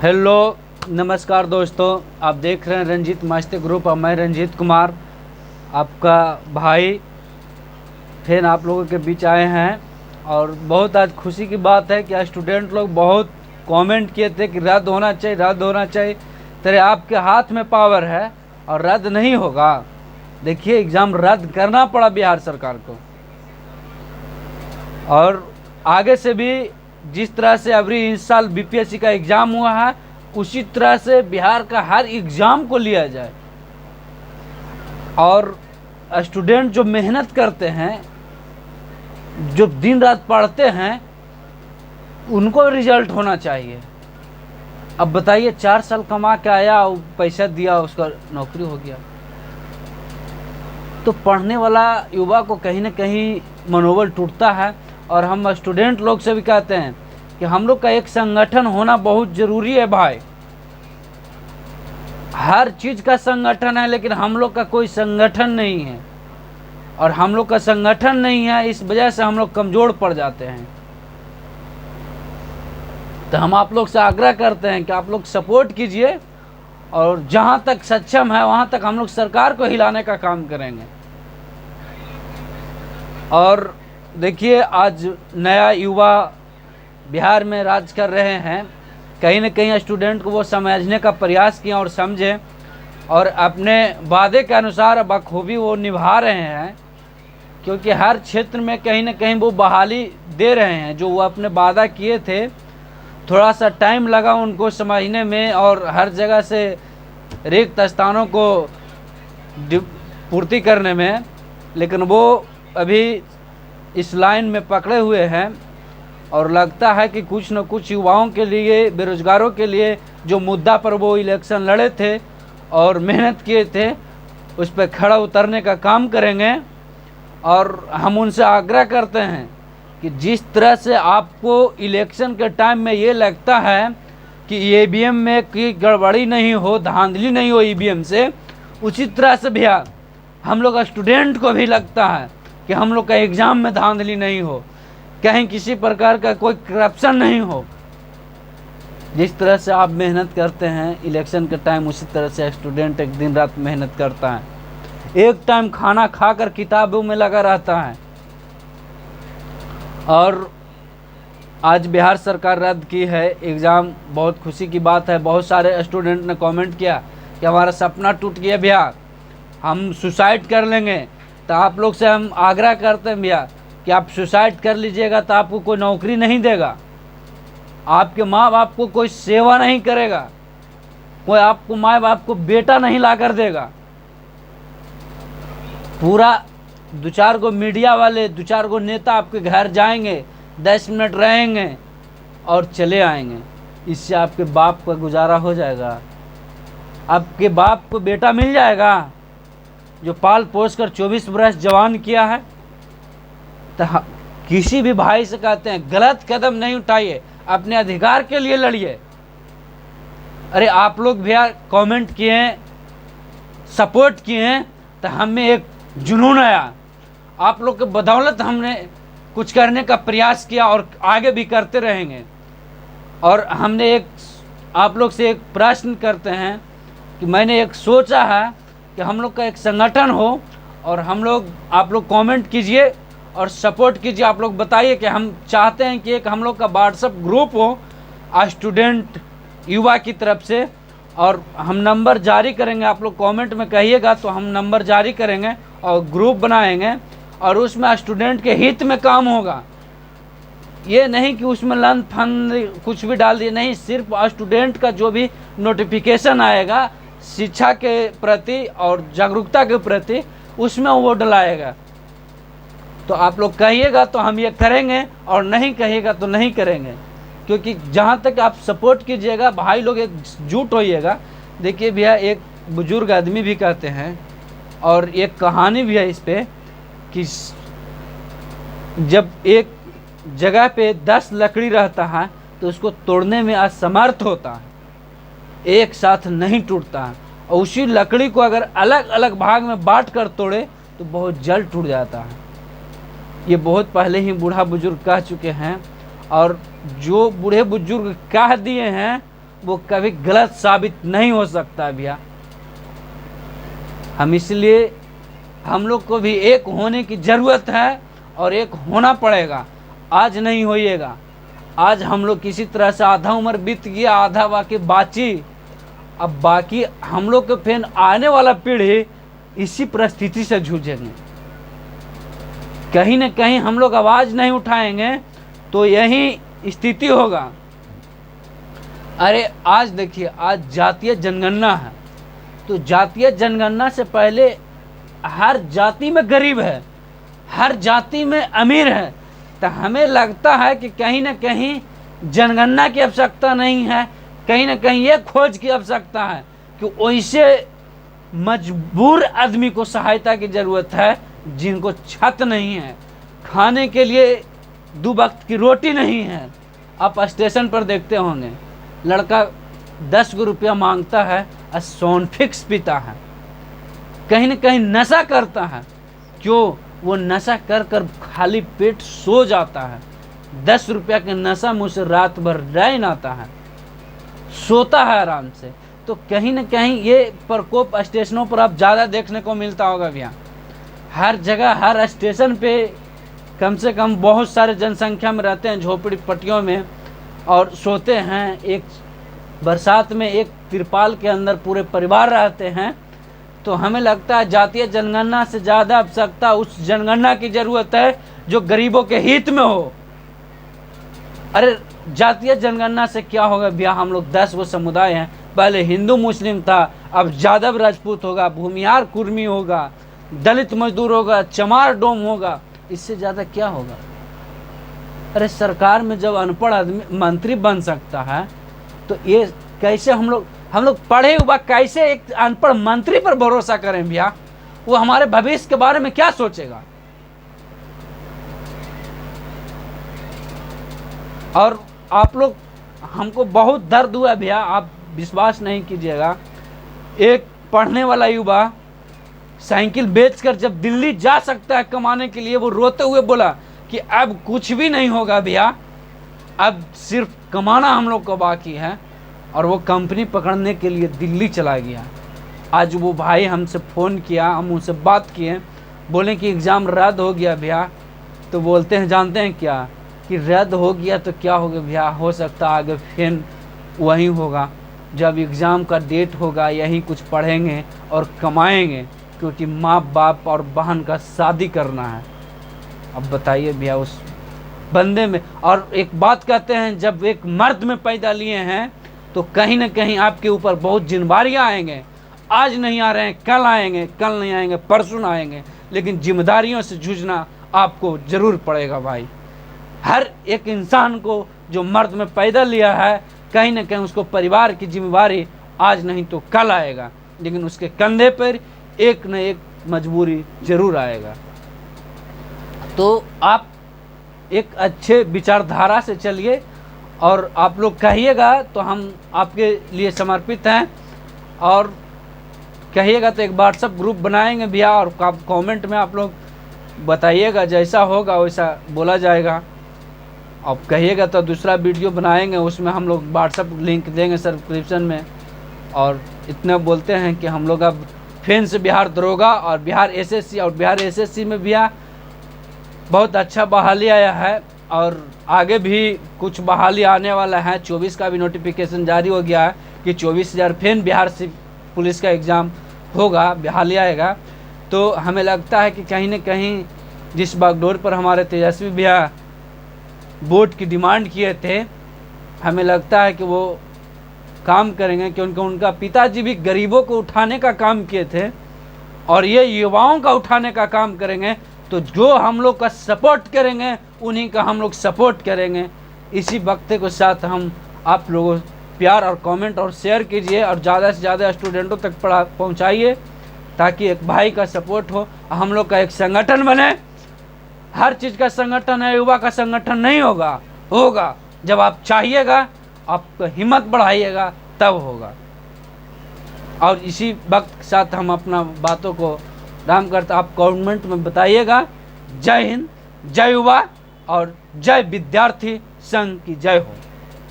Hello नमस्कार दोस्तों, आप देख रहे हैं रंजीत मास्टर ग्रुप और मैं रंजीत कुमार आपका भाई फिर आप लोगों के बीच आए हैं। और बहुत आज खुशी की बात है कि आज स्टूडेंट लोग बहुत कमेंट किए थे कि रद्द होना चाहिए, रद्द होना चाहिए। तेरे आपके हाथ में पावर है और रद्द नहीं होगा। देखिए, एग्ज़ाम रद्द करना पड़ा बिहार सरकार को। और आगे से भी जिस तरह से अभी इस साल बीपीएससी का एग्ज़ाम हुआ है, उसी तरह से बिहार का हर एग्ज़ाम को लिया जाए। और स्टूडेंट जो मेहनत करते हैं, जो दिन रात पढ़ते हैं, उनको रिजल्ट होना चाहिए। अब बताइए, 4 साल कमा के आया, पैसा दिया, उसका नौकरी हो गया, तो पढ़ने वाला युवा को कहीं ना कहीं मनोबल टूटता है। और हम स्टूडेंट लोग से भी कहते हैं कि हम लोग का एक संगठन होना बहुत ज़रूरी है भाई। हर चीज़ का संगठन है, लेकिन हम लोग का कोई संगठन नहीं है। और हम लोग का संगठन नहीं है, इस वजह से हम लोग कमज़ोर पड़ जाते हैं। तो हम आप लोग से आग्रह करते हैं कि आप लोग सपोर्ट कीजिए, और जहाँ तक सक्षम है वहाँ तक हम लोग सरकार को हिलाने का काम करेंगे। और देखिए, आज नया युवा बिहार में राज कर रहे हैं। कहीं न कहीं स्टूडेंट को वो समझने का प्रयास किया और समझे, और अपने वादे के अनुसार बखूबी वो निभा रहे हैं। क्योंकि हर क्षेत्र में कहीं न कहीं वो बहाली दे रहे हैं जो वो अपने वादा किए थे। थोड़ा सा टाइम लगा उनको समझने में, और हर जगह से रिक्त स्थानों को पूर्ति करने में, लेकिन वो अभी इस लाइन में पकड़े हुए हैं। और लगता है कि कुछ न कुछ युवाओं के लिए, बेरोजगारों के लिए जो मुद्दा पर वो इलेक्शन लड़े थे और मेहनत किए थे, उस पर खड़ा उतरने का काम करेंगे। और हम उनसे आग्रह करते हैं कि जिस तरह से आपको इलेक्शन के टाइम में ये लगता है कि ईवीएम में कोई गड़बड़ी नहीं हो, धांधली नहीं हो ईवीएम से, उसी तरह से भैया हम लोग स्टूडेंट को भी लगता है कि हम लोग का एग्ज़ाम में धांधली नहीं हो, कहीं किसी प्रकार का कोई करप्शन नहीं हो। जिस तरह से आप मेहनत करते हैं इलेक्शन के टाइम, उसी तरह से स्टूडेंट एक दिन रात मेहनत करता है। एक टाइम खाना खाकर किताबों में लगा रहता है। और आज बिहार सरकार रद्द की है एग्ज़ाम, बहुत खुशी की बात है। बहुत सारे स्टूडेंट ने कमेंट किया कि हमारा सपना टूट गया भैया, हम सुसाइड कर लेंगे। तो आप लोग से हम आग्रह करते हैं भैया कि आप सुसाइड कर लीजिएगा तो आपको कोई नौकरी नहीं देगा, आपके माँ बाप को कोई सेवा नहीं करेगा, कोई आपको माँ बाप को बेटा नहीं ला कर देगा। पूरा 2-4 गो मीडिया वाले, 2-4 गो नेता आपके घर जाएंगे, 10 मिनट रहेंगे और चले आएंगे। इससे आपके बाप का गुजारा हो जाएगा? आपके बाप को बेटा मिल जाएगा जो पाल पोस कर 24 वर्ष जवान किया है? तो किसी भी भाई से कहते हैं, गलत कदम नहीं उठाइए, अपने अधिकार के लिए लड़िए। अरे आप लोग भैया कमेंट किए, सपोर्ट किए, तो हमें एक जुनून आया। आप लोग के बदौलत हमने कुछ करने का प्रयास किया और आगे भी करते रहेंगे। और हमने एक आप लोग से एक प्रश्न करते हैं कि मैंने एक सोचा है कि हम लोग का एक संगठन हो, और हम लोग, आप लोग कमेंट कीजिए और सपोर्ट कीजिए। आप लोग बताइए कि हम चाहते हैं कि एक हम लोग का व्हाट्सएप ग्रुप हो स्टूडेंट युवा की तरफ से, और हम नंबर जारी करेंगे। आप लोग कमेंट में कहिएगा तो हम नंबर जारी करेंगे और ग्रुप बनाएंगे, और उसमें स्टूडेंट के हित में काम होगा। ये नहीं कि उसमें लन फन कुछ भी डाल दिए, नहीं, सिर्फ स्टूडेंट का जो भी नोटिफिकेशन आएगा शिक्षा के प्रति और जागरूकता के प्रति, उसमें वो डलाएगा। तो आप लोग कहिएगा तो हम ये करेंगे, और नहीं कहिएगा तो नहीं करेंगे। क्योंकि जहाँ तक आप सपोर्ट कीजिएगा, भाई लोग एकजुट होइएगा। देखिए भैया, एक बुजुर्ग आदमी भी कहते हैं, और एक कहानी भी है इस पे, कि जब एक जगह पे 10 लकड़ी रहता है तो उसको तोड़ने में असमर्थ होता है, एक साथ नहीं टूटता है। और उसी लकड़ी को अगर अलग अलग भाग में बांट कर तोड़े तो बहुत जल्द टूट जाता है। ये बहुत पहले ही बूढ़ा बुजुर्ग कह चुके हैं, और जो बूढ़े बुजुर्ग कह दिए हैं वो कभी गलत साबित नहीं हो सकता भैया। हम इसलिए हम लोग को भी एक होने की ज़रूरत है और एक होना पड़ेगा। आज नहीं होइएगा, आज हम लोग किसी तरह से आधा उम्र बीत गया, आधा बाकी बाची। अब बाकी हम लोग के फिर आने वाला पीढ़ी इसी परिस्थिति से जूझेंगे। कहीं न कहीं हम लोग आवाज़ नहीं उठाएंगे तो यही स्थिति होगा। अरे आज देखिए, आज जातीय जनगणना है, तो जातीय जनगणना से पहले हर जाति में गरीब है, हर जाति में अमीर है। तो हमें लगता है कि कहीं ना कहीं जनगणना की आवश्यकता नहीं है, कहीं ना कहीं ये खोज की आवश्यकता है कि वैसे मजबूर आदमी को सहायता की ज़रूरत है जिनको छत नहीं है, खाने के लिए 2 वक्त की रोटी नहीं है। आप स्टेशन पर देखते होंगे, लड़का 10 रुपया मांगता है और सोनफिक्स पीता है, कहीं न कहीं नशा करता है। क्यों? वो नशा कर कर खाली पेट सो जाता है। 10 रुपया के नशा मुँह से रात भर रैन आता है, सोता है आराम से। तो कहीं न कहीं ये प्रकोप स्टेशनों पर आप ज़्यादा देखने को मिलता होगा भैया। हर जगह, हर स्टेशन पे कम से कम बहुत सारे जनसंख्या में रहते हैं, झोपड़ी पट्टियों में, और सोते हैं। एक बरसात में एक तिरपाल के अंदर पूरे परिवार रहते हैं। तो हमें लगता है जातीय जनगणना से ज़्यादा आवश्यकता उस जनगणना की ज़रूरत है जो गरीबों के हित में हो। अरे जातीय जनगणना से क्या होगा भैया? हम लोग 10 वो समुदाय हैं, पहले हिंदू मुस्लिम था, अब यादव राजपूत होगा, भूमिहार कुर्मी होगा, दलित मजदूर होगा, चमार डोम होगा। इससे ज़्यादा क्या होगा? अरे सरकार में जब अनपढ़ आदमी मंत्री बन सकता है तो ये कैसे हम लोग पढ़े हुआ कैसे एक अनपढ़ मंत्री पर भरोसा करें भैया? वो हमारे भविष्य के बारे में क्या सोचेगा? और आप लोग, हमको बहुत दर्द हुआ भैया, आप विश्वास नहीं कीजिएगा। एक पढ़ने वाला युवा साइकिल बेचकर जब दिल्ली जा सकता है कमाने के लिए, वो रोते हुए बोला कि अब कुछ भी नहीं होगा भैया, अब सिर्फ कमाना हम लोग को बाकी है। और वो कंपनी पकड़ने के लिए दिल्ली चला गया। आज वो भाई हमसे फ़ोन किया, हम उनसे बात किए, बोले कि एग्ज़ाम रद्द हो गया भैया। तो बोलते हैं, जानते हैं क्या कि रद्द हो गया तो क्या हो गया भैया? हो सकता आगे फिर वही होगा, जब एग्ज़ाम का डेट होगा यहीं कुछ पढ़ेंगे और कमाएंगे, क्योंकि माँ बाप और बहन का शादी करना है। अब बताइए भैया उस बंदे में। और एक बात कहते हैं, जब एक मर्द में पैदा लिए हैं तो कहीं ना कहीं आपके ऊपर बहुत जिम्मेदारियाँ आएंगे। आज नहीं आ रहे हैं, कल आएंगे, कल नहीं आएंगे, परसों आएंगे, लेकिन जिम्मेदारियों से जूझना आपको ज़रूर पड़ेगा भाई। हर एक इंसान को जो मर्द में पैदा लिया है, कहीं ना कहीं उसको परिवार की जिम्मेदारी आज नहीं तो कल आएगा, लेकिन उसके कंधे पर एक न एक मजबूरी ज़रूर आएगा। तो आप एक अच्छे विचारधारा से चलिए, और आप लोग कहिएगा तो हम आपके लिए समर्पित हैं। और कहिएगा तो एक व्हाट्सएप ग्रुप बनाएंगे भैया, और कमेंट में आप लोग बताइएगा, जैसा होगा वैसा बोला जाएगा। आप कहिएगा तो दूसरा वीडियो बनाएंगे, उसमें हम लोग व्हाट्सएप लिंक देंगे सब्सक्रिप्शन में। और इतना बोलते हैं कि हम लोग अब फिर से बिहार दरोगा और बिहार एसएससी, और बिहार एसएससी में भैया बहुत अच्छा बहाली आया है, और आगे भी कुछ बहाली आने वाला है। 24 का भी नोटिफिकेशन जारी हो गया है कि 24,000 फिर बिहार से पुलिस का एग्ज़ाम होगा, बहाली आएगा। तो हमें लगता है कि कहीं न कहीं जिस बागडोर पर हमारे तेजस्वी भैया वोट की डिमांड किए थे, हमें लगता है कि वो काम करेंगे, क्योंकि उनका पिताजी भी गरीबों को उठाने का काम किए थे और ये युवाओं का उठाने का काम करेंगे। तो जो हम लोग का सपोर्ट करेंगे उन्हीं का हम लोग सपोर्ट करेंगे। इसी वक्त के साथ हम आप लोगों प्यार और कमेंट और शेयर कीजिए, और ज़्यादा से ज़्यादा स्टूडेंटों तक पहुँचाइए, ताकि एक भाई का सपोर्ट हो, हम लोग का एक संगठन बने। हर चीज़ का संगठन है, युवा का संगठन नहीं होगा जब आप चाहिएगा, आप हिम्मत बढ़ाइएगा, तब होगा। और इसी वक्त के साथ हम अपना बातों को राम करते, आप कमेंट में बताइएगा। जय हिंद, जय युवा और जय विद्यार्थी संघ की जय हो।